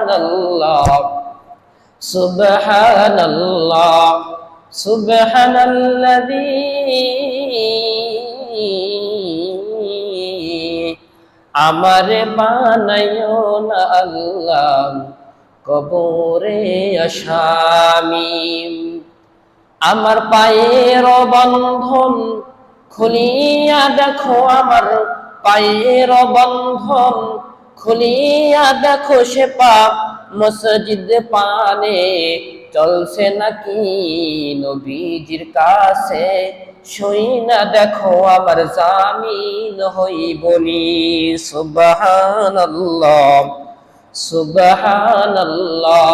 সুবহানাল্লাহ সুবহানাল্লাহ সুবহানাল্লাযী আমারে বানাইও না আল্লাহ কবরে আসামি। আমার পায়ের বন্ধন খুলিয়া দেখো, আমার পায়ের বন্ধন খুলিয়া দেখো, সে পাপ মসজিদ পানে চলছে নাকি নবীজির কাছে, শুইনা দেখো আমার জামিন হইবনি। সুবহানাল্লাহ সুবহানাল্লাহ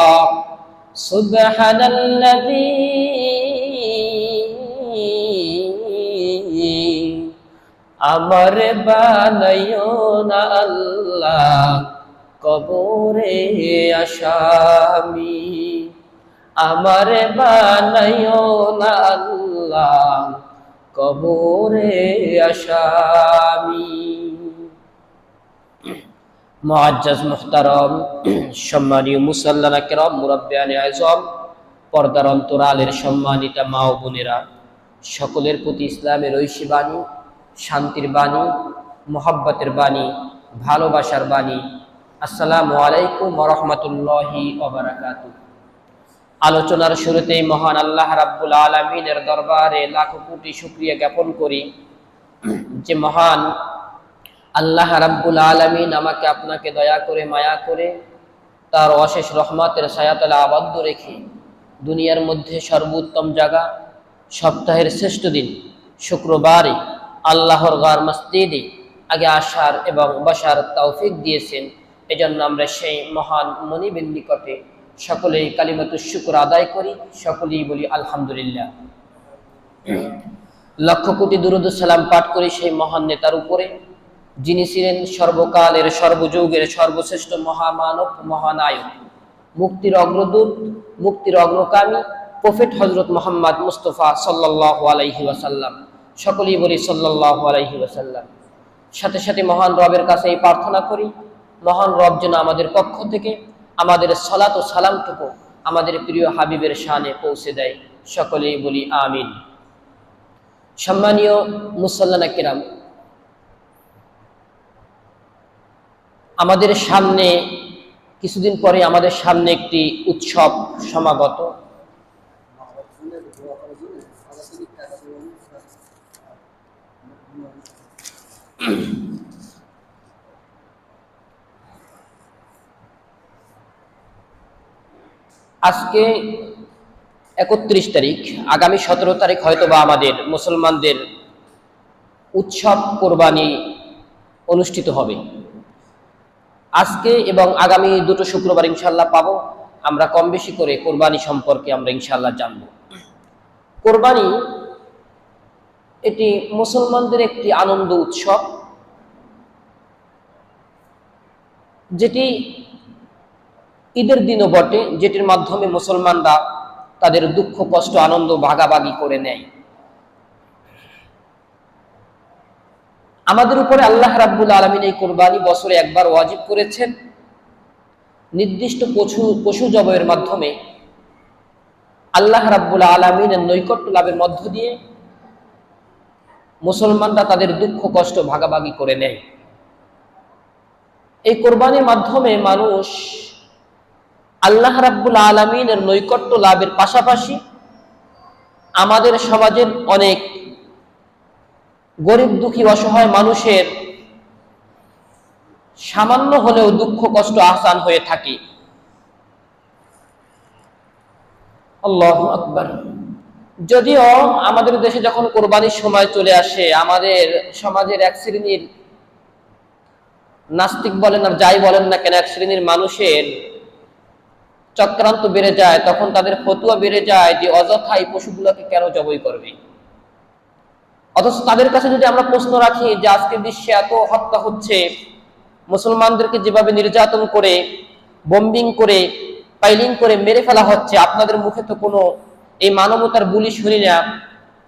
সুবহানাল্লাযী আমারে বানাইও না আল্লাহ কবরে আসামি। আমারে বানাইও না আল্লাহ কবরে আসামি। মুআজ্জাজ মুহতারাম, সম্মানীয় মুসাল্লানা কিরাম, মুরাব্বিয়ানে আযম, পর্দার অন্তরালের সম্মানিতা মা ও বোনেরা, সকলের প্রতি ইসলামের ঐশী বাণী, শান্তির বাণী, মোহাব্বতের বাণী, ভালোবাসার বাণী। আসসালামু আলাইকুম ওয়া রাহমাতুল্লাহি ওয়া বারাকাতুহু। আলোচনার শুরুতেই মহান আল্লাহ রাব্বুল আলামিনের দরবারে লাখো কোটি শুকরিয়া জ্ঞাপন করি যে মহান আল্লাহ রাব্বুল আলামিন আমাকে আপনাকে দয়া করে মায়া করে তার অশেষ রহমতের ছায়াতলে আবদ্ধ রেখে দুনিয়ার মধ্যে সর্বোত্তম জায়গা, সপ্তাহের শ্রেষ্ঠ দিন শুক্রবারে আল্লাহর ঘর মসজিদে আগে আসার এবং বসার তৌফিক দিয়েছেন। এজন্য আমরা সেই মহান মনিবের নিকটে সকলেই কালিমাতুশ শুকর আদায় করি, সকলেই বলি আলহামদুলিল্লাহ। লক্ষ কোটি দুরূদ ও সালাম পাঠ করি সেই মহান নেতার উপরে, যিনি ছিলেন সর্বকালের সর্বযুগের সর্বশ্রেষ্ঠ মহামানব, মহানায়ক, মুক্তির অগ্রদূত, মুক্তির অগ্রগামী প্রফেট হযরত মুহাম্মদ মুস্তাফা সাল্লাল্লাহু আলাইহি ওয়াসাল্লাম। সকলেই বলি সাল্লাল্লাহু আলাইহি ওয়াসাল্লাম। সাথে সাথে মহান রবের কাছে এই প্রার্থনা করি, মহান রব যেন আমাদের পক্ষ থেকে আমাদের সালাত ও সালামটুকু আমাদের প্রিয় হাবিবের শানে পৌঁছে দেয়। সকলেই বলি আমিন। সম্মানীয় মুসাল্লানা কিরাম, আমাদের সামনে কিছুদিন পরে আমাদের সামনে একটি উৎসব সমাগত। আজকে 31 তারিখ, আগামী 17 তারিখ হয়তোবা আমাদের মুসলমানদের উৎসব কোরবানি অনুষ্ঠিত হবে। আজকে এবং আগামী দুটো শুক্রবার ইনশাল্লাহ পাবো, আমরা কম বেশি করে কোরবানি সম্পর্কে আমরা ইনশাল্লাহ জানব। কোরবানি এটি মুসলমানদের একটি আনন্দ উৎসব, যেটি ঈদের দিনও বটে, যেটির মাধ্যমে মুসলমানরা তাদের দুঃখ কষ্ট আনন্দ ভাগাভাগি করে নেয়। আমাদের উপরে আল্লাহ রাব্বুল আলামিন এই কোরবানি বছরে একবার ওয়াজিব করেছেন। নির্দিষ্ট পশু জবাইয়ের মাধ্যমে আল্লাহ রাব্বুল আলামিনের নৈকট্য লাভের মধ্য দিয়ে মুসলমানরা তাদের দুঃখ কষ্ট ভাগাভাগি করে নেয়। এই কোরবানির মাধ্যমে মানুষ আল্লাহ রাব্বুল আলামিনের নৈকট্য লাভের পাশাপাশি আমাদের সমাজের অনেক গরিব দুঃখী অসহায় মানুষের সামান্য হলেও দুঃখ কষ্ট আহসান হয়ে থাকে। আল্লাহু আকবার। যদিও আমাদের দেশে যখন কোরবানির সময় চলে আসে, আমাদের সমাজের এক শ্রেণীর নাস্তিক বলেন আর যাই বলেন না কেন, এক শ্রেণীর মানুষের চক্রান্ত বেড়ে যায়, তখন তাদের ফতুয়া বেড়ে যায় যে অযথা এই পশুগুলোকে কেন জবাই করবে। অথচ তাদের কাছে যদি আমরা প্রশ্ন রাখি যে আজকের বিশ্বে এত হত্যা হচ্ছে, মুসলমানদেরকে যেভাবে নির্যাতন করে, বোম্বিং করে, পাইলিং করে মেরে ফেলা হচ্ছে, আপনাদের মুখে তো কোনো এই মানবতার বুলি শুনি না।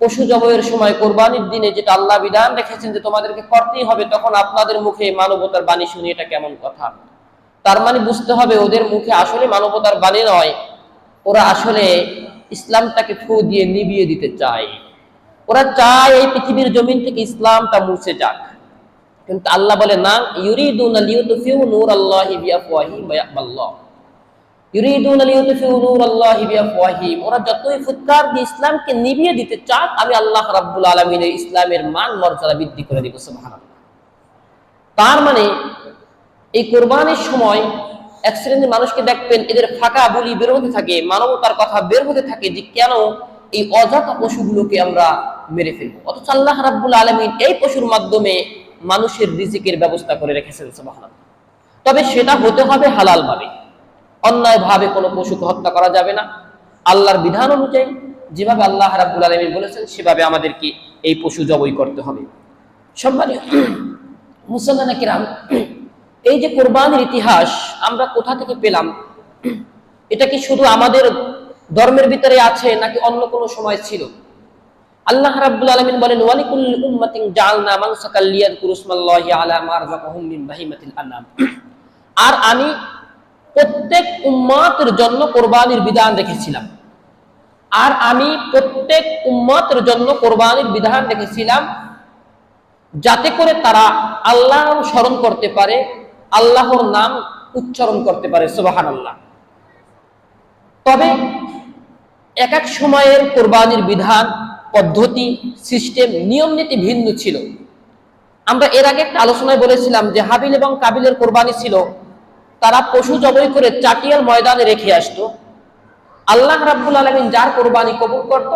পশু জবাইয়ের সময় কোরবানির দিনে যেটা আল্লাহ বিধান রেখেছেন যে তোমাদেরকে করতেই হবে, তখন আপনাদের মুখে মানবতার বাণী শুনি, এটা কেমন কথা? তার মানে বুঝতে হবে ওদের মুখে আসলে মানবতার বাণী নয়, ওরা আসলে ইসলামটাকে ফু দিয়ে নিভিয়ে দিতে চায়। ওরা চায় এই পৃথিবীর জমিন থেকে ইসলামটা মুছে যাক। কিন্তু আল্লাহ বলে না, ইউরিদুনা লিইউতফিউ নূরাল্লাহি বিআফওয়াহিহিম ওয়া ইয়াবাল্লাহ, ইউরিদুনা লিইউতফিউ নূরাল্লাহি বিআফওয়াহিহিম, ওরা যতই ফুৎকার দিয়ে ইসলামকে নিভিয়ে দিতে চাক, আমি আল্লাহ রাব্বুল আলামিন ইসলামের মান মর্যাদা বৃদ্ধি করে দিব। সুবহানাল্লাহ। তার মানে এই কোরবানির সময় এক শ্রেণীর মানুষকে দেখবেন এদের ফাঁকা বলি বের হতে থাকে, মানবতার কথা বের হতে থাকে যে কেন এই অজাত পশুগুলোকে আমরা মেরে ফেলবো, অথচ আল্লাহ রাব্বুল আলামিন এই পশুর মাধ্যমে মানুষের রিজিকের ব্যবস্থা করে রেখেছেন। সুবহানাল্লাহ। তবে সেটা হতে হবে হালাল ভাবে, অন্যায় ভাবে কোনো পশুকে হত্যা করা যাবে না। আল্লাহর বিধান অনুযায়ী যেভাবে আল্লাহ রাব্বুল আলামিন বলেছেন সেভাবে আমাদেরকে এই পশু জবাই করতে হবে। সম্মানিত মুসলমান কিরাম, এই যে কোরবানির ইতিহাস আমরা কোথা থেকে পেলাম? এটা কি শুধু আমাদের ধর্মের ভিতরে আছে নাকি অন্য কোনো সময় ছিল? আল্লাহ রাব্বুল আলামিন বলেন, ওয়ালিকুল্লি উম্মাতিন জাআলনা মানসাকাল লিয়াযকুরু ইসমাল্লাহি আলা মা রাযাকাহুম মিন বাহিমাতিল আনআম। আর আমি প্রত্যেক উম্মতের জন্য কোরবানির বিধান রেখেছিলাম, আর আমি প্রত্যেক উম্মতের জন্য কোরবানির বিধান রেখেছিলাম যাতে করে তারা আল্লাহর স্মরণ করতে পারে, আল্লাহর নাম উচ্চারণ করতে পারে। সুবহানাল্লাহ। তবে এক এক সময়ের কোরবানির বিধান, পদ্ধতি, সিস্টেম, নিয়ম নীতি ভিন্ন ছিল। আমরা এর আগে একটা আলোচনায় বলেছিলাম যে হাবিল এবং কাবিলের কোরবানি ছিল তারা পশু জবাই করে চাটিয়াল ময়দানে রেখে আসতো। আল্লাহ রাব্বুল আলামিন যার কোরবানি কবুল করত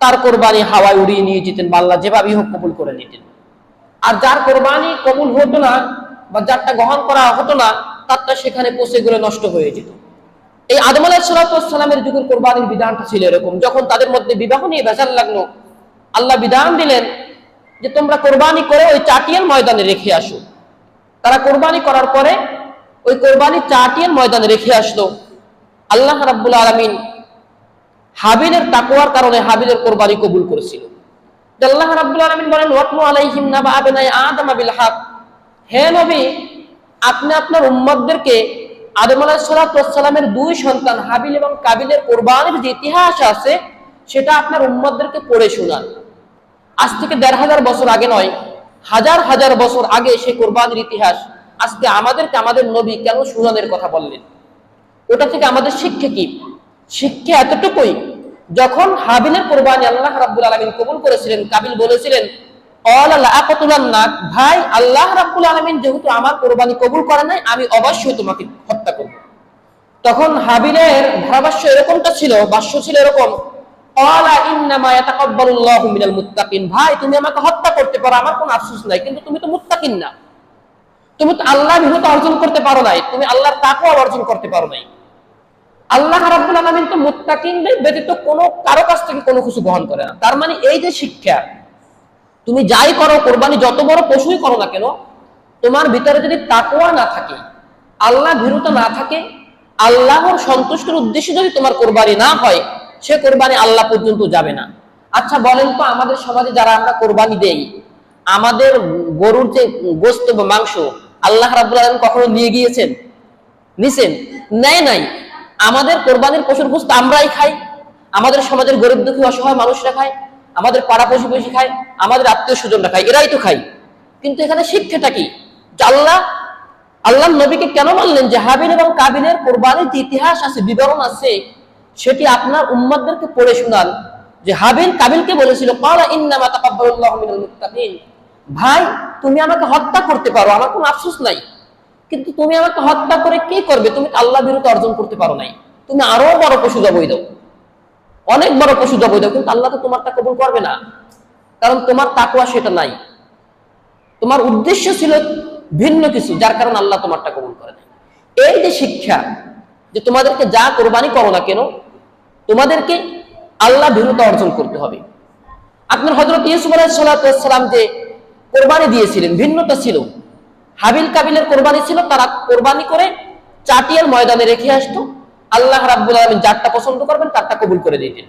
তার কোরবানি হাওয়ায় উড়িয়ে নিয়ে যেতেন, বা আল্লাহ যেভাবেই হোক কবুল করে নিতেন। আর যার কোরবানি কবুল হতো না বা যারটা গ্রহণ করা হতো না, তারটা সেখানে পচে গেলে নষ্ট হয়ে যেত। এই আদম আলাইহিস সালামের যুগের কোরবানির বিধানটা ছিল এরকম। যখন তাদের মধ্যে বিবাহ নিয়ে ভেজাল লাগলো, আল্লাহ বিধান দিলেন যে তোমরা কোরবানি করে ওই চাটিয়াল ময়দানে রেখে আসো। তারা কোরবানি করার পরে ওই কোরবানি চাটিয়াল ময়দানে রেখে আসলো। আল্লাহ রাব্বুল আলামিন হাবিলের তাকওয়ার কারণে হাবিলের কোরবানি কবুল করেছিল। আল্লাহ রাব্বুল আলামিন বলেন, ওয়াতলু আলাইহিম নাবা আবনাই আদম বিল হক, হে নবী আপনি আপনার উম্মতদেরকে আদম আলাইহিস সালামের দুই সন্তান হাবিল এবং কাবিলের কোরবানির যে ইতিহাস আছে সেটা আপনার উম্মতদেরকে পড়ে শোনান। আজ থেকে ১৫০০ বছর আগে নয়, হাজার হাজার বছর আগে সেই কোরবানির ইতিহাস আজকে আমাদেরকে আমাদের নবী কেন শোনানোর কথা বললেন? ওটা থেকে আমাদের শিক্ষা কি? শিক্ষা এতটুকুই, যখন হাবিলের কোরবানি আল্লাহ রাব্বুল আলামিন কবুল করেছিলেন, কাবিল বলেছিলেন ভাই আল্লাহ রাব্বুল আলামিন যেহেতু আমার কোরবানি কবুল করে নাই, আমি অবশ্যই তোমাকে হত্যা করব। তখন হাবিলের ধারাভাষ্য এরকমটা ছিল, ভাষ্য ছিল এরকম, ভাই তুমি আমাকে হত্যা করতে পারো, আমার কোনো আফসোস নাই, কিন্তু তুমি তো মুত্তাকিন না, তুমি তো আল্লাহ ভীরুতা অর্জন করতে পারো নাই, তুমি আল্লাহর তাকওয়া অর্জন করতে পারো নাই। আল্লাহ রাব্বুল আলামিন তো মুত্তাকিনদের ব্যতীত কোনো কারো কাছ থেকে কোনো কিছু গ্রহণ করে না। তার মানে এই যে শিক্ষা, তুমি যাই করো, কোরবানি যত বড় পশুই করো না কেন, তোমার ভিতরে যদি তাকওয়া না থাকে, আল্লাহ ভীরুতা না থাকে, আল্লাহর সন্তুষ্টির উদ্দেশ্যে যদি তোমার কোরবানি না হয়, সে কোরবানি আল্লাহ পর্যন্ত যাবে না। আচ্ছা বলেন তো, আমাদের সমাজে যারা আমরা কোরবানি দেই, আমাদের গরুর যে গোশত বা মাংস আল্লাহ রাব্বুল আলামিন কখনো নিয়ে গিয়েছেন? নিছেন? নেয় নাই। আমাদের কোরবানির পশুর গোশত আমরাই খাই, আমাদের সমাজের গরিব দুঃখী অসহায় মানুষরা খায়, আমাদের পাড়া প্রতিবেশী খায়, আমাদের আত্মীয় স্বজনরা খায়, এরাই তো খায়। কিন্তু এখানে শিক্ষাটা কি? আল্লাহ নবীকে কেন বললেন যে হাবিল এবং কাবিলের কোরবানির যে ইতিহাস আছে, বিবরণ আছে, সেটি আপনার উম্মতদেরকে পড়ে শোনান। যে হাবিল কাবিলকে বলেছিল, ক্বালা ইন্নামা তাকাব্বালুল্লাহু মিনাল মুত্তাকিন, ভাই তুমি আমাকে হত্যা করতে পারো, আমার কোনো আফসোস নাই, কিন্তু তুমি আমাকে হত্যা করে কি করবে? তুমি আল্লাহ বিরুদ্ধে অর্জন করতে পারো নাই, তুমি আরো বড় পশু জবাই দাও, অনেক বড় পশু জবাই দাও, কিন্তু আল্লাহ তো তোমারটা কবুল করবে না, কারণ তোমার তাকওয়া সেটা নাই, তোমার উদ্দেশ্য ছিল ভিন্ন কিছু, যার কারণে আল্লাহ তোমারটা কবুল করে নাই। এই যে শিক্ষা, যে তোমাদেরকে যা কোরবানি করো না কেন, তোমাদেরকে আল্লাহ ভীরুতা অর্জন করতে হবে। আপনার হযরত ইউসুফ আলাইহিস সালাম যে কোরবানি দিয়েছিলেন, ভিন্নতা ছিল। হাবিল কাবিলের কোরবানি ছিল তারা কোরবানি করে চাটিয়াল ময়দানে রেখে আসতো, আল্লাহ রাব্বুল আলামিন যারটা পছন্দ করবেন তারটা কবুল করে দিতেন।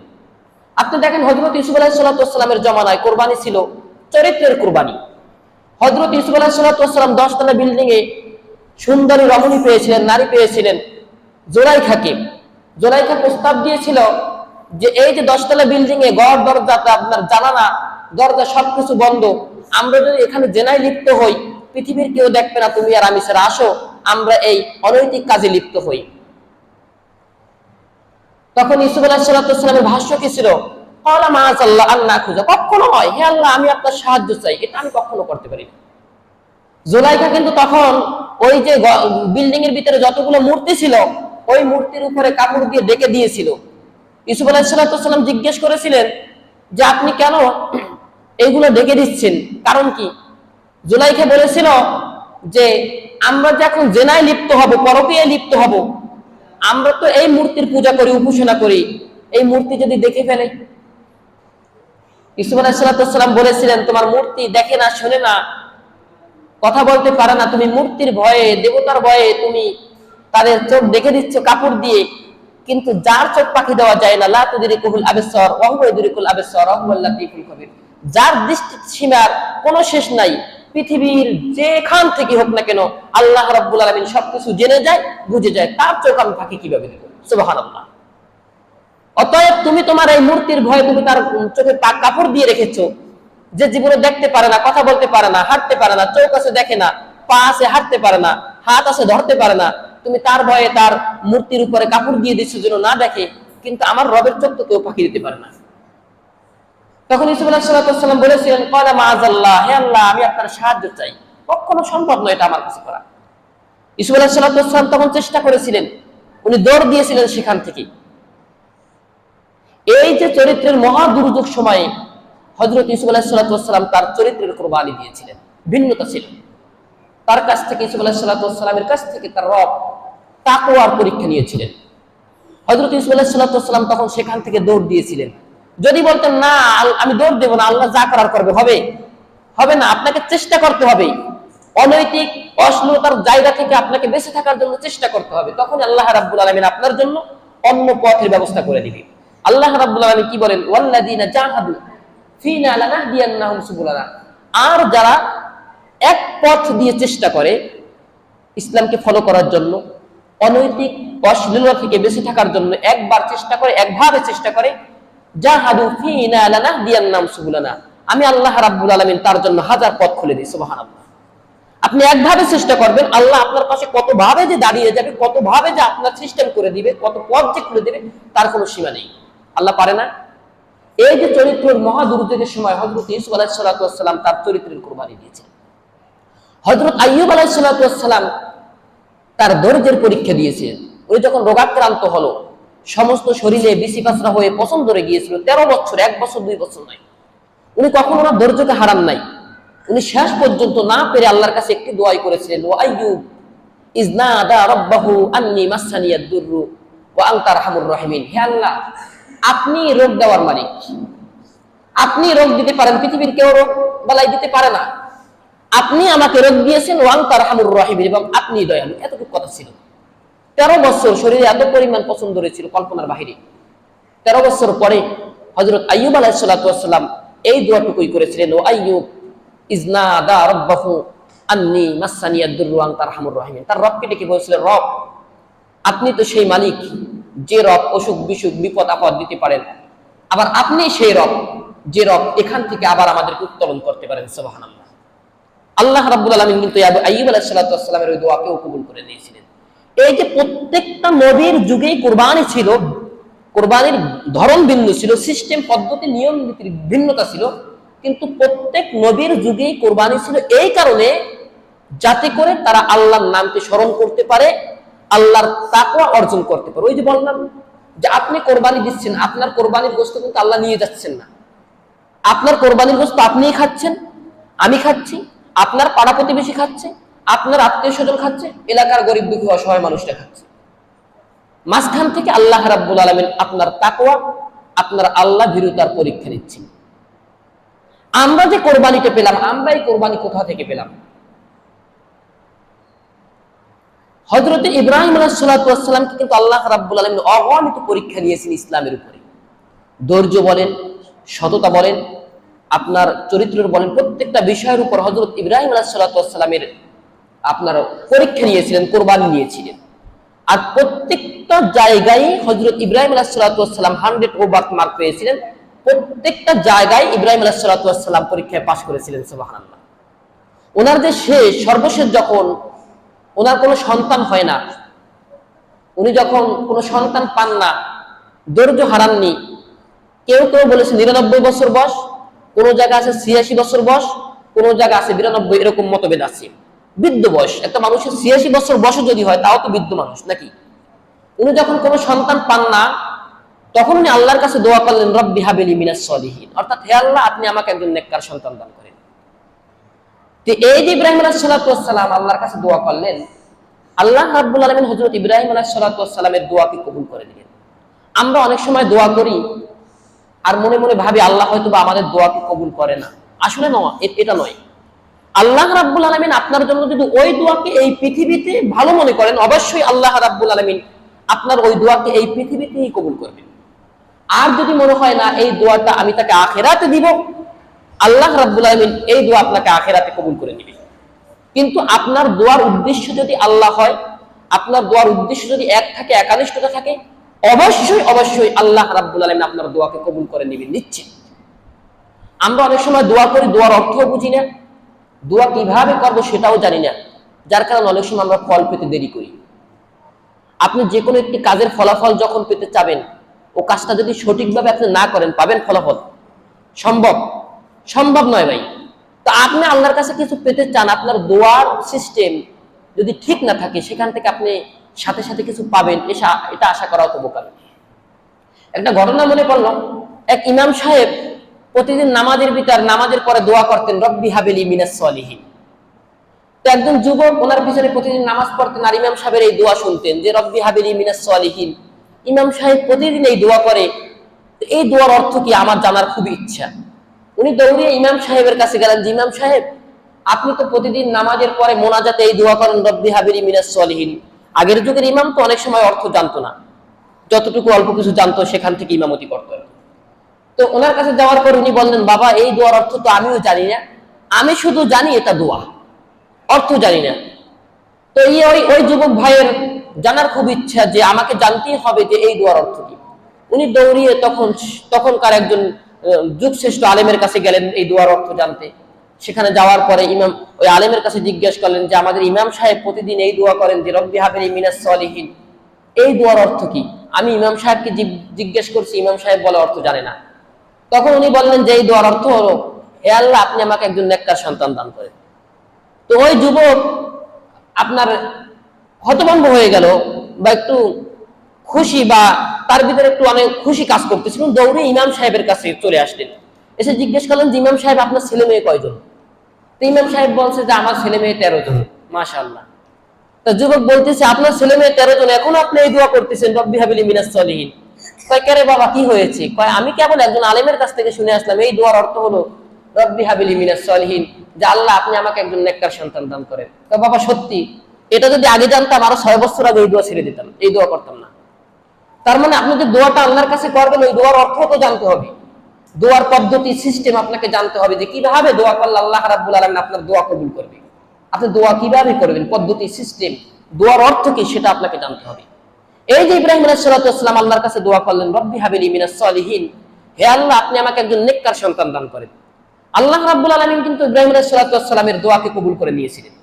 আপনি দেখেন হযরত ইউসুফ আলাইহিস সালামের জমানায় কোরবানি ছিল চরিত্রের কোরবানি। হযরত ইউসুফ আলাইহিস সালাম 10 তলা বিল্ডিং এ সুন্দরী রমণী পেয়েছিলেন, নারী পেয়েছিলেন জোলাইখাকে। জোলাইখা প্রস্তাব দিয়েছিল যে এই যে 10 তলা বিল্ডিং এ ঘর দরজাতে আপনার জানালা দরজা সবকিছু বন্ধ, আমরা যদি এখানে জেনায় লিপ্ত হই পৃথিবীর কেউ দেখবে না, তুমি আর আমি ছাড়া, আসো আমরা এই অনৈতিক কাজে লিপ্ত হই। তখন ইউসুফ আলাইহিস সালামের ভাষ্য কি ছিল? ক্বালা মাআযাল্লাহ আন নাখুযা, কখনো নয়, হে আল্লাহ আমি আপনার সাহায্য চাই, এটা আমি কখনো করতে পারি না। জুলাইখা কিন্তু তখন ওই যে বিল্ডিং এর ভিতরে যতগুলো মূর্তি ছিল ওই মূর্তির উপরে কাপড় দিয়ে ঢেকে দিয়েছিল। ইউসুফ আলাইহিস সালাম জিজ্ঞেস করেছিলেন যে আপনি কেন এইগুলো ঢেকে দিচ্ছেন, কারণ কি? জুলাইখা বলেছিল যে আমরা যখন জেনায় লিপ্ত হব, পরকীয়ায় লিপ্ত হব, আমরা তো এই মূর্তির পূজা করি, উপাসনা করি, এই মূর্তি যদি দেখে ফেলে। ইউসুফ আলাইহিস সালাম বলেছিলেন তোমার মূর্তি দেখে না, শোনে না, কথা বলতে পারে না, তুমি মূর্তির ভয়ে, দেবতার ভয়ে তুমি তাদের চোখ দেখে দিচ্ছ কাপড় দিয়ে, কিন্তু যার চোখ পাখি দেওয়া যায় না, লা তুদরিকুল আবসার ওয়া হুয়া ইদরিকুল আবসার ওয়া হুয়াল লাতীফুল খবীর, যার দৃষ্টি সীমার কোনো শেষ নাই, পৃথিবীর যেখান থেকে হোক না কেন আল্লাহ রাব্বুল আলামিন সবকিছু জেনে যায়, বুঝে যায়, তার চোখ আমি ফাঁকি কিভাবে দেব? সুবহানাল্লাহ। অতএব তুমি তোমার এই মূর্তির ভয়ে তুমি তার চোখে কাপড় দিয়ে রেখেছো, যে জীবনে দেখতে পারে না, কথা বলতে পারে না, হাঁটতে পারে না, চোখ আছে দেখে না, পা আছে হাঁটতে পারে না, হাত আছে ধরতে পারে না, তুমি তার ভয়ে তার মূর্তির উপরে কাপড় দিয়ে দিচ্ছ যেন না দেখে, কিন্তু আমার রবের চোখ তো কেউ ফাঁকি দিতে পারে না। তখন ইউসুফ আলাইহিস সালাম বলেছিলেন ক্বালা মাআযাল্লাহ, হে আল্লাহ আমি আপনার সাহায্য চাই, কখনো সম্ভব নয় এটা আমার কাছে করা। ইউসুফ আলাইহিস সালাম তখন চেষ্টা করেছিলেন, উনি দৌড় দিয়েছিলেন সেখান থেকে। এই যে চরিত্রের মহা দুর্যোগ সময়ে হযরত ইউসুফ আলাইহিস সালাম তার চরিত্রের কুরবানি দিয়েছিলেন, ভিন্নতা ছিল তার কাছ থেকে। ইউসুফ আলাইহিস সালামের কাছ থেকে তার রব তাকওয়ার পরীক্ষা নিয়েছিলেন। হযরত ইউসুফ আলাইহিস সালাম তখন সেখান থেকে দৌড় দিয়েছিলেন। যদি বলতেন না আমি দৌড় দেব না, আল্লাহ যা করার করবে, হবে না, আপনাকে চেষ্টা করতে হবে, অনৈতিক অশ্লীলতার জায়গা থেকে আপনাকে বেঁচে থাকার জন্য চেষ্টা করতে হবে, তখন আল্লাহ রাব্বুল আলামিন আপনার জন্য অন্য পথের ব্যবস্থা করে দিবেন। আল্লাহ রাব্বুল আলামিন কি বলেন? ওয়াল্লাযীনা জাহাদু ফীনা লানাহদিয়ান্নাহুম সুবুলানা, আর যারা এক পথ দিয়ে চেষ্টা করে ইসলামকে ফলো করার জন্য, অনৈতিক অশ্লীলতা থেকে বেঁচে থাকার জন্য একবার চেষ্টা করে, একভাবে চেষ্টা করে, জাহাদু ফীনা লানাহদিয়ান্নাহুম সুবুলানা, আমি আল্লাহ রাব্বুল আলামিন তার জন্য হাজার পথ খুলে দিই। সুবহানাল্লাহ। আপনি একভাবে চেষ্টা করবেন, আল্লাহ আপনার পাশে কত ভাবে যে দাঁড়িয়ে যাবে, কত ভাবে যে আপনার সিস্টেম করে দিবে, কত পথ যে খুলে দিবে, তার কোনো সীমা নেই। আল্লাহ পারে না? এই যে চরিত্রের মহা দুর্যোগের সময় হযরত ইউসুফ আলাইহিস সালাম তার চরিত্রের কুরবানি দিয়েছেন। হযরত আইয়ুব আলাইহিস সালাম তার ধৈর্যের পরীক্ষা দিয়েছেন। উনি যখন রোগাক্রান্ত হলো, সমস্ত শরীরে বিসিপাসরা হয়ে পছন্দ ধরে গিয়েছিল, 13 বছর, 1 বছর 2 বছর নয়, উনি কখনো ওনার ধৈর্যকে হারান নাই। উনি শেষ পর্যন্ত না পেরে আল্লাহর কাছে একটি দোয়াই করেছিলেন, ওয়া আইয়ুব ইয নাদা রাব্বাহু আন্নী মাসসানিয়াদ দুররু ওয়া আনতা আরহামুর রাহিমিন, হে আল্লাহ আপনি রোগ দেওয়ার মালিক, আপনি রোগ দিতে পারেন, পৃথিবীর কেউ রোগ বালাই দিতে পারে না, আপনি আমাকে রোগ দিয়েছেন, ওয়া আনতা আরহামুর রাহিমিন, এবং আপনি দয়ালু। এতটুকু কথা ছিল। 13 বছর শরীরে এত পরিমাণ পছন্দ রয়েছিল কল্পনার বাহিরে। 13 বছর পরে হযরত আইয়ুব আলাইহিস সালাম এই দোয়াটুকুই করেছিলেন, ও আইয়ুব ইয নাদা রাব্বাহু আন্নী মাসসানিয়াদ দুররু ওয়া আনতা আরহামুর রাহিমিন, তার রবকে ডেকে বলেছিলেন, রব আপনি তো সেই মালিক যে রব অসুখ বিসুখ বিপদ আপদ দিতে পারেন, আবার আপনি সেই রব যে রব এখান থেকে আবার আমাদেরকে উত্তোলন করতে পারেন। সুবহানাল্লাহ। আল্লাহ রাব্বুল আলামিন কিন্তু আইয়ুব আলাইহিস সালামের ওই দোয়াকেও কবুল করে নিয়েছিলেন। এই যে প্রত্যেকটা নবীর যুগেই কুরবানি ছিল, কুরবানির ধরন ভিন্ন ছিল, সিস্টেম পদ্ধতি নিয়ম নীতির ভিন্নতা ছিল, কিন্তু প্রত্যেক নবীর যুগেই কুরবানি ছিল এই কারণে যাতে করে তারা আল্লাহর নামকে স্মরণ করতে পারে, আল্লাহর তাকওয়া অর্জন করতে পারে। ওই যে বললাম যে আপনি কোরবানি দিচ্ছেন, আপনার কোরবানির গোশত কিন্তু আল্লাহ নিয়ে যাচ্ছেন না, আপনার কোরবানির গোশত আপনিই খাচ্ছেন, আমি খাচ্ছি, আপনার পাড়া প্রতিবেশী খাচ্ছে, আপনার আত্মীয় স্বজন খাচ্ছে, এলাকার গরিব দুঃখী অসহায় মানুষটা খাচ্ছে। মাঝখান থেকে আল্লাহ রাব্বুল আলামিন আপনার তাকওয়া, আপনার আল্লাহ ভীরুতার পরীক্ষা নিচ্ছেন। আমরা যে কোরবানিটা পেলাম, আমরা এই কোরবানি কোথা থেকে পেলাম? হযরত ইব্রাহিম আলাইহিস সালামকে কিন্তু আল্লাহ রাব্বুল আলামিন অগণিত পরীক্ষা নিয়েছেন ইসলামের উপরে। ধৈর্য বলেন, সততা বলেন, আপনার চরিত্রের বলেন, প্রত্যেকটা বিষয়ের উপর হযরত ইব্রাহিম আলাইহিস সালামের আপনার পরীক্ষা নিয়েছিলেন, কোরবানি নিয়েছিলেন। আর প্রত্যেকটা জায়গায় হযরত ইব্রাহিম আলাইহিস সালাতু ওয়াস সালাম 100 মার্ক পেয়েছিলেন। প্রত্যেকটা জায়গায় ইব্রাহিম আলাইহিস সালাতু ওয়াস সালাম পরীক্ষায় পাশ করেছিলেন। সুবহানাল্লাহ। ওনার যে সর্বশেষ যখন ওনার কোনো সন্তান হয় না, উনি যখন কোনো সন্তান পান না, ধৈর্য হারাননি। কেউ কেউ বলেছে 99 বছর বয়স, কোন জায়গা আছে 86 বছর বয়স, কোন জায়গা আছে 92, এরকম মতভেদ আছে। বৃদ্ধ বয়স একটা মানুষের 86 বছর বয়স যদি হয় তাও তো বৃদ্ধ মানুষ নাকি। উনি যখন কোনো সন্তান পান না, তখন উনি আল্লাহর কাছে দোয়া করলেন, রব্বি হাবিলি মিনাস সলিহিন, অর্থাৎ হে আল্লাহ আপনি আমাকে একজন নেককার সন্তান দান করেন। তো এই যে ইব্রাহিম আলাইহিস সালাতু ওয়াস সালাম আল্লাহর কাছে দোয়া করলেন, আল্লাহ রাব্বুল আলামিন হযরত ইব্রাহিম আলাইহিস সালাতু ওয়াস সালামের দোয়াকে কবুল করে নিলেন। আমরা অনেক সময় দোয়া করি আর মনে মনে ভাবি আল্লাহ হয়তো বা আমাদের দোয়াকে কবুল করে না। আসলে এটা নয়। আল্লাহ রাব্বুল আলামিন আপনার জন্য যদি ওই দোয়াকে এই পৃথিবীতে ভালো মনে করেন, অবশ্যই আল্লাহ রাব্বুল আলামিন আপনার ওই দোয়াকে এই পৃথিবীতেই কবুল করবেন। আর যদি মনে হয় না এই দোয়াটা আমি তাকে আখিরাতে দিব, আল্লাহ রাব্বুল আলামিন এই দোয়া আপনাকে আখিরাতে কবুল করে নেবেন। কিন্তু আপনার দোয়ার উদ্দেশ্য যদি আল্লাহ হয়, আপনার দোয়ার উদ্দেশ্য যদি এক থাকে, একানিষ্ঠতা থাকে, অবশ্যই অবশ্যই আল্লাহ রাব্বুল আলামিন আপনার দোয়াকে কবুল করে নেবেন নিশ্চিত। আমরা অনেক সময় দোয়া করি, দোয়ার অর্থও বুঝি না, দোয়া কিভাবে করবো সেটাও জানি না, যার কারণে অনেক সময় আমরা ফল পেতে দেরি করি। আপনি যে কোনো একটি কাজের ফলাফল যখন পেতে চাবেন, ও কাজটা যদি সঠিকভাবে আপনি না করেন, পাবেন ফলাফল? সম্ভব নয় ভাই। তো আপনি আল্লাহর কাছে কিছু পেতে চান, আপনার দোয়ার সিস্টেম যদি ঠিক না থাকে, সেখান থেকে আপনি সাথে সাথে কিছু পাবেন, এটা আশা করাও তো বোকামি। একটা ঘটনা মনে পড়লো, এক ইমাম সাহেব প্রতিদিন নামাজের পরে দোয়া করতেন, রব্বি হাবিলি মিনাস সলিহিন। তো একজন যুবক ওনার পিছনে প্রতিদিন নামাজ পড়তেন আর ইমাম সাহেবের এই দোয়া শুনতেন যে রব্বি হাবিলি মিনাস সলিহিন। ইমাম সাহেব প্রতিদিন এই দোয়া করে। এই দোয়ার অর্থ কি আমার জানার খুব ইচ্ছা। উনি দৌড়িয়ে ইমাম সাহেবের কাছে গেলেন যে ইমাম সাহেব, আপনি তো প্রতিদিন নামাজের পরে মোনাজাতে এই দোয়া করেন, রব্বি হাবিলি মিনাস সলিহিন। আগের যুগের ইমাম তো অনেক সময় অর্থ জানতো না, যতটুকু অল্প কিছু জানতো সেখান থেকে ইমামতি করতেন। তো ওনার কাছে যাওয়ার পর উনি বললেন, বাবা এই দোয়ার অর্থ তো আমিও জানি না, আমি শুধু জানি এটা দোয়া, অর্থ জানি না। তো ওই যুবক ভাইয়ের জানার খুব ইচ্ছা যে আমাকে জানতেই হবে যে এই দোয়ার অর্থ কি। উনি দৌড়িয়ে তখনকার একজন যুগশ্রেষ্ঠ আলেমের কাছে গেলেন এই দোয়ার অর্থ জানতে। সেখানে যাওয়ার পরে ওই আলেমের কাছে জিজ্ঞেস করলেন যে আমাদের ইমাম সাহেব প্রতিদিন এই দোয়া করেন যে রব্বি হাবিলি মিনাস সলিহিন, এই দোয়ার অর্থ কি? আমি ইমাম সাহেবকে জিজ্ঞেস করছি, ইমাম সাহেব বলে অর্থ জানে না। তখন উনি বললেন যে এই দোয়ার অর্থ হলো, হে আল্লাহ আপনি আমাকে একজন নেককার সন্তান দান করেন। তো ওই যুবক আপনার হতভম্ব হয়ে গেল, বা একটু খুশি, বা তার ভিতরে একটু অনেক খুশি কাজ করতেছিল, দৌড়ে ইমাম সাহেবের কাছে চলে আসলেন। এসে জিজ্ঞেস করলেন যে ইমাম সাহেব আপনার ছেলে মেয়ে কয়জন? তো ইমাম সাহেব বলছে যে আমার ছেলে মেয়ে 13 জন। মাশাআল্লাহ। তো যুবক বলতেছে আপনার ছেলে মেয়ে 13 জন, এখন আপনি এই দোয়া করতেছেন রব্বি হাবিলি মিনাস সলিহিন। কয় কে রে বাবা কি হয়েছে? কয় আমি কেবল একজন আলেমের কাছ থেকে শুনে আসলাম এই দোয়ার অর্থ হলো রব্বি হাবিলি মিনাস সলিহিন, যে আল্লাহ আপনি আমাকে একজন নেককার সন্তান দান করেন। তো বাবা সত্যি, এটা যদি আগে জানতাম আরো 6 বছর আগে এই দোয়া ছেড়ে দিতাম, এই দোয়া করতাম না। তার মানে আপনি যে দোয়াটা আল্লাহর কাছে করবেন ওই দোয়ার অর্থ তো জানতে হবে, দোয়ার পদ্ধতি সিস্টেম আপনাকে জানতে হবে যে কিভাবে দোয়া করলে আল্লাহ রাব্বুল আলামিন আপনার দোয়া কবুল করবে। আপনি দোয়া কিভাবে করবেন, পদ্ধতি সিস্টেম, দোয়ার অর্থ কি সেটা আপনাকে জানতে হবে। এই যে ইব্রাহিম আলাইহিস সালাতু ওয়াস সালাম আল্লাহর কাছে দোয়া করলেন রব্বি হাবিলি মিনাস সলিহিন, হে আল্লাহ আপনি আমাকে একজন নেককার সন্তান দান করেন। আল্লাহ রাব্বুল আলামিন কিন্তু ইব্রাহিম আলাইহিস সালাতু ওয়াস সালামের দোয়াকে কবুল করে নিয়েছিলেন।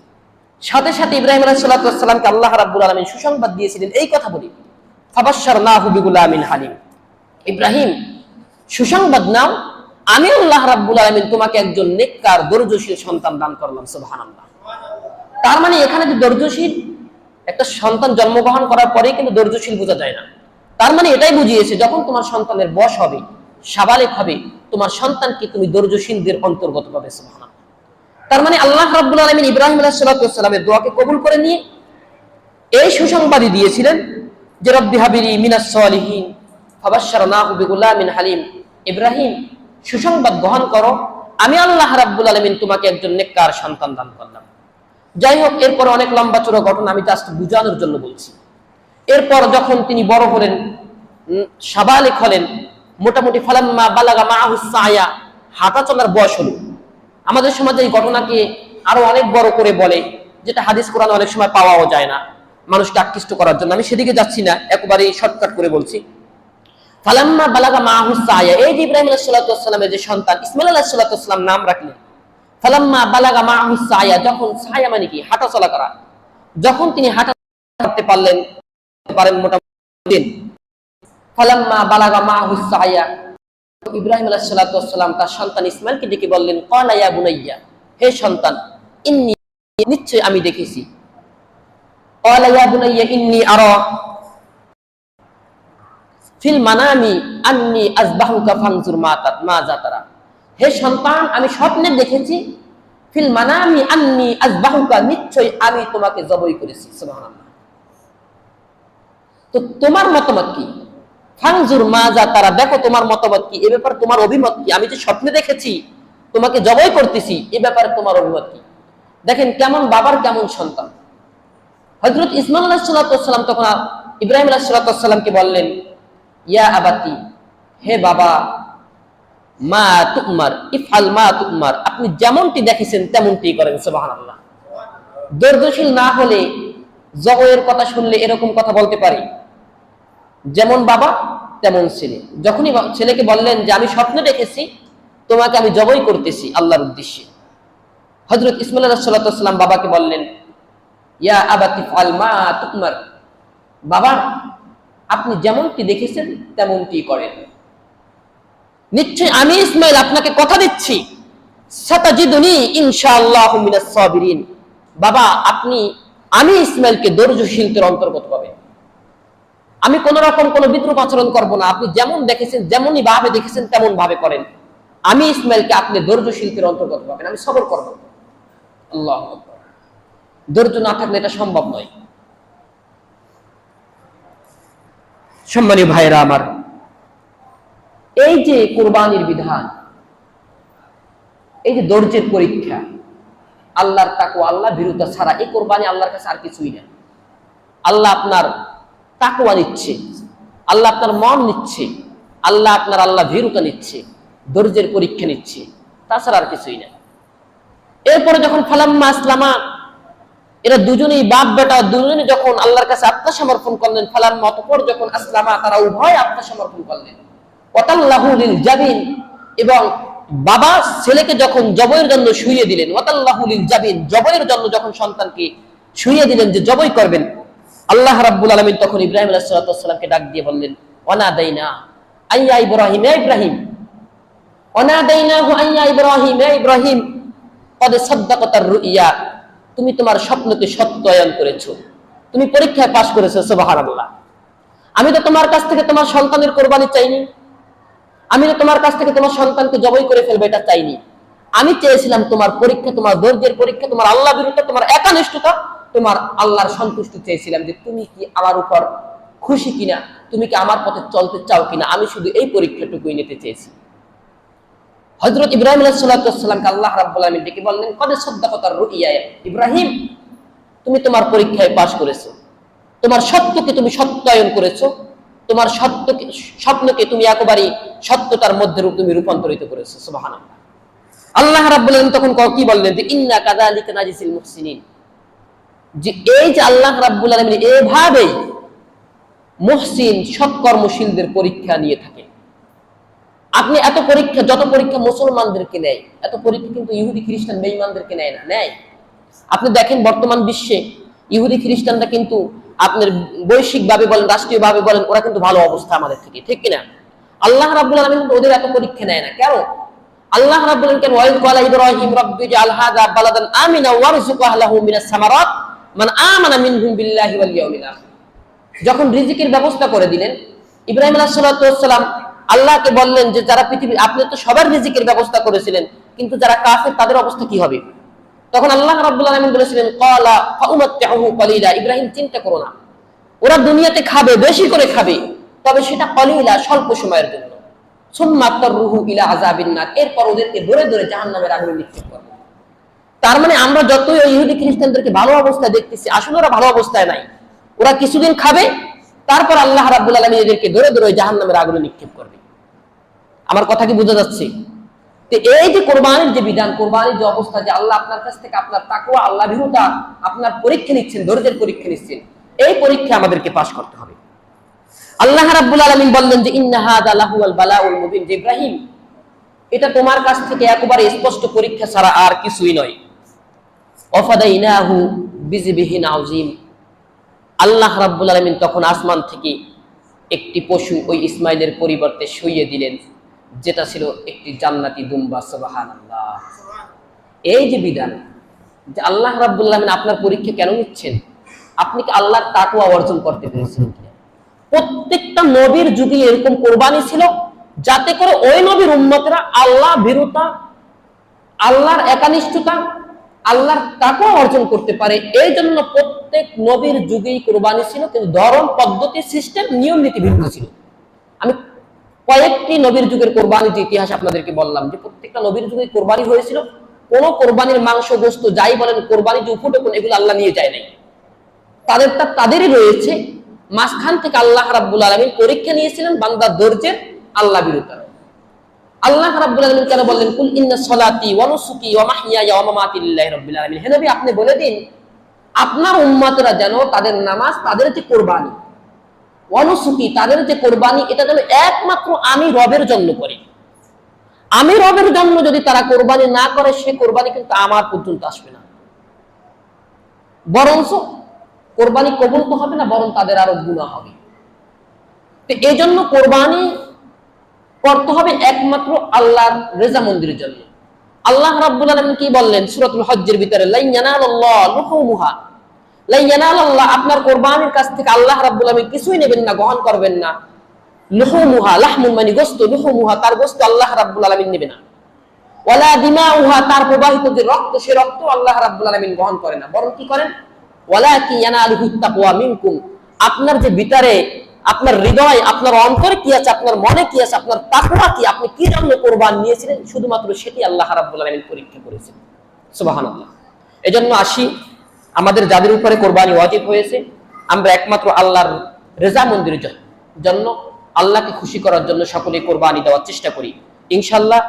সাথে সাথে ইব্রাহিম আলাইহিস সালাতু ওয়াস সালামকে আল্লাহ রাব্বুল আলামিন সুসংবাদ দিয়েছিলেন, এই কথা বলি ফাবাশশারনাহু বিগুলামিন হালিম, ইব্রাহিম সুসংবাদ নাও, আমি আল্লাহ রাব্বুল আলামিন তোমাকে একজন নেককার ধৈর্যশীল সন্তান দান করলাম। সুবহানাল্লাহ। তার মানে এখানে যে ধৈর্যশীল, একটা সন্তান জন্মগ্রহণ করার পরেই কিন্তু ধৈর্যশীল বোঝা যায় না। তার মানে এটাই বুঝিয়েছে যখন তোমার সন্তানের বয়স হবে, সাবালেক হবে, তোমার সন্তানকে তুমি ধৈর্যশীলদের অন্তর্গত পাবে। সুবহানাল্লাহ। তার মানে আল্লাহ রাব্বুল আলামিন ইব্রাহিম আলাইহিস সালাতু ওয়াস সালামের দোয়াকে কবুল করে নিয়ে এই সুসংবাদই দিয়েছিলেন যে রব্বি হাবিলি মিনাস সলিহিন ফাবাশশারনাহু বিগুলামিন হালিম, ইব্রাহিম সুসংবাদ গ্রহণ করো, আমি আল্লাহ রাব্বুল আলামিন তোমাকে একজন নেককার সন্তান দান করলাম। যাই হোক, এরপর অনেক লম্বা চড়া ঘটনা, আমি জাস্ট বুঝানোর জন্য বলছি। এরপর যখন তিনি বড় হলেন, সাবালিক হলেন, মোটামুটি ফালাম্মা বালাগা মাআহুস সায়া, হাঁটা চলার বয়স হলো। আমাদের সমাজে এই ঘটনাকে আরো অনেক বড় করে বলে যেটা হাদিস কোরআনে অনেক সময় পাওয়াও যায় না, মানুষকে আকৃষ্ট করার জন্য। আমি সেদিকে যাচ্ছি না, একেবারেই শর্টকাট করে বলছি। ফালাম্মা বালাগা মাহু সায়া, এই যে ইব্রাহিম আলাইহিস সালাতু ওয়াস সালামের যে সন্তান ইসমাঈল আলাইহিস সালাতু ওয়াস সালাম নাম রাখলেন। ফালাম্মা বালাগা মাহু সায়া, যখন সায়া মানে কি হাঁটা চলা করা, যখন তিনি হাঁটা করতে পারেন মোটামুটি। ফালাম্মা বালাগা মাহু সায়া, ইব্রাহিম আলাইহিস সালাতু ওয়াস সালাম তার সন্তান ইসমাঈলকে ডেকে বললেন, ক্বালা ইয়া বুনাইয়া, হে সন্তান, ইন্নী, নিশ্চয় আমি দেখেছি, ক্বালা ইয়া বুনাইয়া ইন্নী আরা ফিল মানামি আন্নী আযবাহুকা ফানজুর মাযা তারা, হে সন্তান আমি স্বপ্নে দেখেছি, ফিল মানামি আন্নী আযবাহুকা, নিশ্চয় আমি তোমাকে জবাই করেছি। সুবহানাল্লাহ। তো তোমার মতামত কি? ফানজুর মাযা তারা, দেখো তোমার মতামত কি, এই ব্যাপারে তোমার অভিমত কি? আমি যে স্বপ্নে দেখেছি তোমাকে জবাই করতেছি, এই ব্যাপারে তোমার অভিমত কি? দেখেন কেমন বাবার কেমন সন্তান। হযরত ইসমাঈল আলাইহিস সালাতু ওয়াস সালাম তখন ইব্রাহিম আলাইহিস সালাতু ওয়াস সালামকে বললেন, ইয়া আবাতি, হে বাবা, মা তুমার ইফআল মা তুমার, আপনি যেমনটি দেখেছেন তেমনটি করেন। সুবহানাল্লাহ। ধৈর্যশীল না হলে জবাইয়ের কথা শুনলে এরকম কথা বলতে পারি, যেমন বাবা তেমন ছেলে। যখনই ছেলেকে বললেন যে আমি স্বপ্নে দেখেছি তোমাকে আমি জবাই করতেছি আল্লাহর উদ্দেশ্যে, হযরত ইসমাঈল আলাইহিস সালাতু ওয়াস সালাম বাবাকে বললেন, ইয়া আবাতি ইফআল মা তুমার, বাবা আপনি যেমনটি দেখেছেন তেমনটি করেন, নিশ্চয় আমি ইসমাঈল আপনাকে কথা দিচ্ছি, সাতাজিদুনি ইনশাআল্লাহু মিনাস সাবিরিন, বাবা আমি ইসমাঈলকে ধৈর্যশীলদের অন্তর্গত পাবেন। আমি কোন রকম কোন বিদ্রুপ আচরণ করব না, আপনি যেমন দেখেছেন যেমনই ভাবে দেখেছেন তেমন ভাবে করেন, আমি ইসমাঈলকে আপনি ধৈর্যশীলদের অন্তর্গত পাবেন, আমি সবর করব। আল্লাহু আকবার। ধৈর্য না থাকলে এটা সম্ভব নয়। সম্মানীয় ভাইরা আমার, এই যে কুরবানির বিধান, এই যে ধৈর্যের পরীক্ষা, আল্লাহর তাকওয়া, আল্লাহ ভীরুতা ছাড়া এই কুরবানি আল্লাহর কাছে আর কিছুই না। আল্লাহ আপনার তাকওয়া নিচ্ছে, আল্লাহ আপনার মন নিচ্ছে, আল্লাহ ভীরুতা নিচ্ছে, ধৈর্যের পরীক্ষা নিচ্ছে, তাছাড়া আর কিছুই না। এরপরে যখন ফালাম্মা আসলামা, এরা দুজনেই বাপ বেটা দুজনে যখন আল্লাহর কাছে আত্মসমর্পণ করলেন, ফালাম্মা, অতঃপর যখন আসলামা তারা উভয় আত্মসমর্পণ করলেন, ওয়াতাল্লাহু লিল জাবিন, এবং বাবা ছেলেকে যখন জবাইয়ের জন্য শুইয়ে দিলেন, ওয়াতাল্লাহু লিল জাবিন, জবাইয়ের জন্য যখন সন্তানকে শুইয়ে দিলেন যে জবাই করবেন, আল্লাহ রাব্বুল আলামিন তখন ইব্রাহিম আলাইহিস সালাতু ওয়াস সালামকে ডাক দিয়ে বললেন, ওয়ানাদাইনা আইয়া ইব্রাহিম, হে ইব্রাহিম, ওয়ানাদাইনাহু আইয়া ইব্রাহিম, হে ইব্রাহিম, কদ সাদ্দাকাতার রুইয়া, তুমি তোমার স্বপ্নকে সত্যায়ন করেছো, তুমি পরীক্ষায় পাশ করেছো। সুবহানাল্লাহ। আমি তো তোমার কাছ থেকে তোমার সন্তানের কোরবানি চাইনি, আমি তো তোমার কাছ থেকে তোমার সন্তানকে জবাই করে ফেলবে এটা চাইনি, আমি চেয়েছিলাম তোমার পরীক্ষা, তোমার ধৈর্যের পরীক্ষা, তোমার আল্লাহ বিরুদ্ধে তোমার একানিষ্ঠতা, তোমার আল্লাহর সন্তুষ্টি চেয়েছিলাম, যে তুমি কি আমার উপর খুশি কিনা, তুমি কি আমার পথে চলতে চাও কিনা, আমি শুধু এই পরীক্ষাটুকুই নিতে চেয়েছি। হযরত ইব্রাহিম আলাইহিস সালাতু ওয়াস সালামকে আল্লাহ রাব্বুল আলামিন ডেকে বললেন, কদ সাদ্দাকাতার রুইয়া, ইব্রাহিম তুমি তোমার পরীক্ষায় পাশ করেছো, তোমার সত্যকে তুমি সত্যায়ন করেছো, তোমার স্বপ্নকে তুমি একেবারে সত্যতার মধ্যে তুমি রূপান্তরিত করেছো। সুবহানাল্লাহ। আল্লাহ রাব্বুল আলামিন তখন কি বললেন, যে ইন্না কাযালিকা নাজিসিল মুহসিনিন, যে এই যে আল্লাহ রাব্বুল আলামিন এভাবেই মুহসিন সৎকর্মশীলদের পরীক্ষা নিয়ে থাকে। আপনি এত পরীক্ষা, যত পরীক্ষা মুসলমানদেরকে নেয়, এত পরীক্ষা কিন্তু ইহুদি খ্রিস্টান বেঈমানদেরকে নেয় না, নেয়। আপনি দেখেন বর্তমান বিশ্বে ইহুদি খ্রিস্টানরা কিন্তু আপনার বৈশ্বিকভাবে বলেন, রাষ্ট্রীয়ভাবে বলেন, ওরা কিন্তু ভালো অবস্থা আমাদের থেকে, ঠিক কিনা? আল্লাহ রাব্বুল আলামিন কিন্তু ওদের এত পরীক্ষা নেয় না। কেন? আল্লাহ রাব্বুল আলামিন কেন, ওয়াইদ ক্বালা ইব্রাহিম রাব্বি জাআল হাযা বালাদান আমিনা ওয়ারযুক আহলাহু মিনাস সামারাত মান আমানা মিনহুম বিল্লাহি ওয়াল ইয়াউমিল আখির, যখন রিজিকের ব্যবস্থা করে দিলেন, ইব্রাহিম আলাইহিস সালাতু ওয়াস সালাম আল্লাহকে বললেন যে যারা পৃথিবী, আপনি তো সবার রিজিকের ব্যবস্থা করেছিলেন, কিন্তু যারা কাফের তাদের অবস্থা কি হবে? তখন আল্লাহ রাব্বুল আলামিন বলেছিলেন, ক্বালা ফাউমাত্তিউহু কলিলা, ইব্রাহিম চিন্তা করো না, ওরা দুনিয়াতে খাবে, বেশি করে খাবে, তবে সেটা কলিলা, স্বল্প সময়ের জন্য, সুম্মা তাররুহু ইলা আযাবিন নার, এরপর ওদেরকে ধরে ধরে জাহান্নামের আগুনে নিক্ষেপ করবে। তার মানে আমরা যতই ইহুদি খ্রিস্টানদেরকে ভালো অবস্থায় দেখতেছি, আসলে ওরা ভালো অবস্থায় নাই, ওরা কিছুদিন খাবে, তারপর আল্লাহ রাব্বুল আলামিন এদেরকে ধরে ধরে জাহান্নামের আগুনে নিক্ষেপ করবে। আমার কথা কি বোঝা যাচ্ছে? তো এই যে কোরবানির যে বিধান, কোরবানির যে অবস্থা, যে আল্লাহ আপনার কাছ থেকে আপনার তাকওয়া, আল্লাহ ভীরুতা, আপনার পরীক্ষা নিচ্ছেন, ধৈর্যের পরীক্ষা নিচ্ছেন, এই পরীক্ষা আমাদেরকে পাশ করতে হবে। আল্লাহ রাব্বুল আলামিন বললেন যে ইন্না হাযা লাহুল বালাউল মুবিন, যে ইব্রাহিম, এটা তোমার কাছ থেকে একেবারে স্পষ্ট পরীক্ষা ছাড়া আর কিছুই নয়। ওয়াফাদাইনাহু বিযিবহিন আযীম, আল্লাহ রাব্বুল আলামিন তখন আসমান থেকে একটি পশু ওই ইসমাইলের পরিবর্তে শুইয়ে দিলেন, যেটা ছিল একটি জান্নাতি দুম্বা। সুবহানাল্লাহ। এই যে বিধান, যে আল্লাহ রাব্বুল আলামিন আপনার পরীক্ষা কেন নিচ্ছেন, আপনি কি আল্লাহর তাকওয়া অর্জন করতে পেরেছেন কিনা? প্রত্যেকটা নবীর যুগে এরকম কোরবানি ছিল, যাতে করে ওই নবীর উম্মতেরা আল্লাহ ভীরুতা, আল্লাহর একানিষ্ঠতা, আল্লাহর তাকওয়া অর্জন করতে পারে। এই জন্য প্রত্যেক নবীর যুগেই কোরবানি ছিল, কিন্তু ধরন, পদ্ধতি, সিস্টেম, নিয়ম নীতি ভিন্ন ছিল। আমি কয়েকটি নবীর যুগের কোরবানির যে ইতিহাস আপনাদেরকে বললাম, যে প্রত্যেকটা নবীর যুগে কোরবানি হয়েছিল। কোন কোরবানির মাংস, গোস্ত, যাই বলেন, কোরবানির যে উপটকন, এগুলো আল্লাহ নিয়ে যায় নাই, তাদেরই রয়েছে। মাঝখান থেকে আল্লাহ রাব্বুল আলামিন পরীক্ষা নিয়েছিলেন বান্দার ধৈর্যের, আল্লাহ বিরুতার। আল্লাহ রাব্বুল আলামিন কেন বললেন কুল ইন্না সলাতি ওয়া নুসুকি ওয়া মাহইয়ায়া ওয়া মামাতি লিল্লাহি রাব্বিল আলামিন, হে নবী আপনি বলে দিন আপনার উম্মতরা যেন তাদের নামাজ, তাদের যে কোরবানি, ওয়া নুসুকি তাদের যে কোরবানি, এটা যেন একমাত্র আমি রবের জন্য করে। আমি রবের জন্য যদি তারা কোরবানি না করে, সে কোরবানি কিন্তু আমার পর্যন্ত আসবে না, বরঞ্চ কোরবানি কবুল তো হবে না, বরং তাদের আরো গুনাহ হবে। তো এই জন্য কোরবানি করতে হবে একমাত্র আল্লাহর রেজামন্দির জন্য। আল্লাহ রাব্বুল আলামিন কি বললেন সূরাতুল হজ্জের ভিতরে, লা ইয়ানালাল্লাহু লুহুমুহা, লা ইয়ানালাল্লাহ, আপনার কোরবানির কাছ থেকে আল্লাহ রাব্বুল আলামিন কিছুই নেবেন না, গ্রহণ করবেন না। লুহুমুহা, লাহমুন মানে গোশত, লুহুমুহা তার গোশত আল্লাহ রাব্বুল আলামিন নেবেন না। ওয়ালা দিমাউহা, তার প্রবাহিত যে রক্ত, সে রক্ত আল্লাহ রাব্বুল আলামিন গ্রহণ করেন না, বরং কি করেন, ওয়ালাকি ইয়ানালুহুত তাকওয়া মিনকুম, আপনার যে ভিতরে, আপনার হৃদয়, আপনার অন্তরে কি আছে, আপনার মনে কি আছে, আপনার তাকওয়া কি, আপনি কি জন্য কোরবান নিয়েছিলেন, শুধুমাত্র সেটি আল্লাহ রাব্বুল আলামিন পরীক্ষা করেছেন। সুবহানাল্লাহ। এজন্য আসি, আমাদের যাদের উপরে কোরবানি ওয়াজিব হয়েছে, আমরা একমাত্র আল্লাহর রেজামন্দির জন্য, আল্লাহকে খুশি করার জন্য সকলেই কোরবানি দেওয়ার চেষ্টা করি। ইনশাআল্লাহ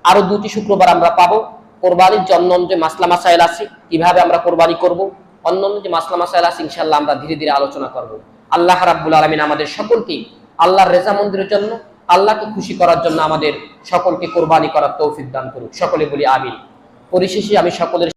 আরো 2টি শুক্রবার আমরা পাবো। কোরবানির জন্য যে মাসলা মাসাইল আছে, কিভাবে আমরা কোরবানি করব, অন্যান্য যে মাসলা মাসাইল আছে, ইনশাআল্লাহ আমরা ধীরে ধীরে আলোচনা করব। আল্লাহ রাব্বুল আলামিন আমাদের সকলকে আল্লাহর রেজামন্দিরের জন্য, আল্লাহকে খুশি করার জন্য আমাদের সকলকে কোরবানি করার তৌফিক দান করুক। সকলে বলি আমিন। পরিশেষে আমি সকলের